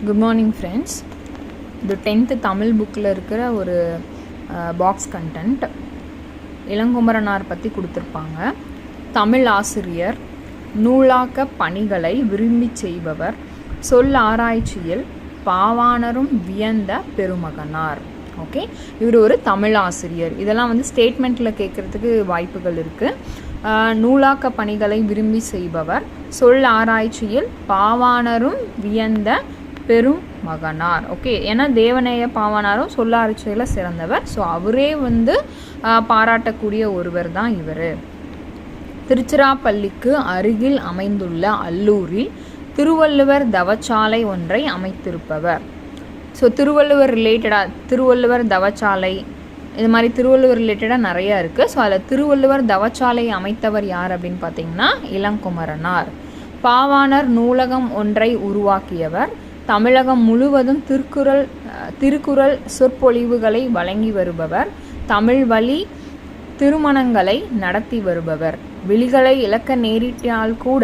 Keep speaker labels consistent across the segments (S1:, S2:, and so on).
S1: Good morning friends. இது 10th Tamil புக்கில் இருக்கிற ஒரு பாக்ஸ் கண்டென்ட். இளங்குமரனார் பற்றி கொடுத்துருப்பாங்க. தமிழ் ஆசிரியர், நூலாக்க பணிகளை விரும்பி செய்பவர், சொல் ஆராய்ச்சியில் பாவாணரும் வியந்த பெருமகனார். ஓகே, இவர் ஒரு தமிழ் ஆசிரியர். இதெல்லாம் ஸ்டேட்மெண்ட்டில் கேட்குறதுக்கு வாய்ப்புகள் இருக்குது. நூலாக்க பணிகளை விரும்பி செய்பவர், சொல் ஆராய்ச்சியில் பாவாணரும் வியந்த பெரும் மகனார். ஓகே, ஏன்னா தேவநேய பாவாணரும் சொல்லாராய்ச்சியில் சிறந்தவர். ஸோ அவரே பாராட்டக்கூடிய ஒருவர் தான் இவர். திருச்சிராப்பள்ளிக்கு அருகில் அமைந்துள்ள அல்லூரில் திருவள்ளுவர் தவச்சாலை ஒன்றை அமைத்திருப்பவர். ஸோ திருவள்ளுவர் ரிலேட்டடாக திருவள்ளுவர் தவச்சாலை, இது மாதிரி திருவள்ளுவர் ரிலேட்டடாக நிறையா இருக்குது. ஸோ அதில் திருவள்ளுவர் தவச்சாலை அமைத்தவர் யார் அப்படின்னு பார்த்தீங்கன்னா இளங்குமரனார். பாவாணர் நூலகம் ஒன்றை உருவாக்கியவர். தமிழகம் முழுவதும் திருக்குறள் சொற்பொழிவுகளை வழங்கி வருபவர். தமிழ் வழி திருமணங்களை நடத்தி வருபவர். விழிகளை இழக்க நேரிட்டால் கூட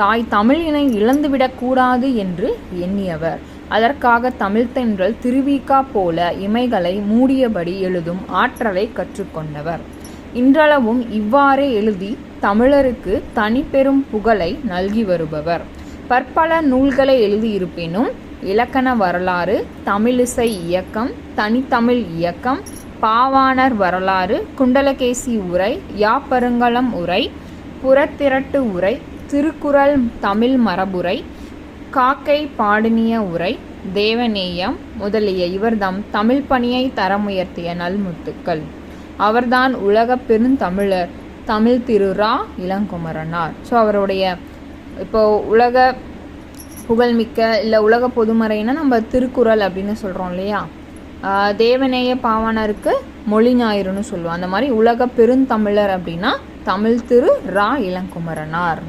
S1: தாய் தமிழினை இழந்துவிடக்கூடாது என்று எண்ணியவர். அதற்காக தமிழ்த்தென்றல் திருவிக்கா போல இமைகளை மூடியபடி எழுதும் ஆற்றலை கற்றுக்கொண்டவர். இன்றளவும் இவ்வாறே எழுதி தமிழருக்கு தனிப்பெரும் புகழை நல்கி வருபவர். பற்பல நூல்களை எழுதியிருப்பினும் இலக்கண வரலாறு, தமிழிசை இயக்கம், தனித்தமிழ் இயக்கம், பாவாணர் வரலாறு, குண்டலகேசி உரை, யாப்பருங்கலம் உரை, புறத்திரட்டு உரை, திருக்குறள் தமிழ் மரபுரை, காக்கை பாடினிய உரை, தேவநேயம் முதலிய இவர்தம் தமிழ் பணியை தரமுயர்த்திய நல்முத்துக்கள். அவர்தான் உலக பெருந்தமிழர் தமிழ் திருரா இளங்குமரனார். ஸோ அவருடைய இப்போது உலக புகழ்மிக்க இல்லை உலக பொதுமறைன்னா நம்ம திருக்குறள் அப்படின்னு சொல்கிறோம் இல்லையா. தேவநேய பாவாணருக்கு மொழி ஞாயிறுன்னு சொல்லுவோம். அந்த மாதிரி உலக பெருந்தமிழர் அப்படின்னா தமிழ் திரு ரா இளங்குமரனார்.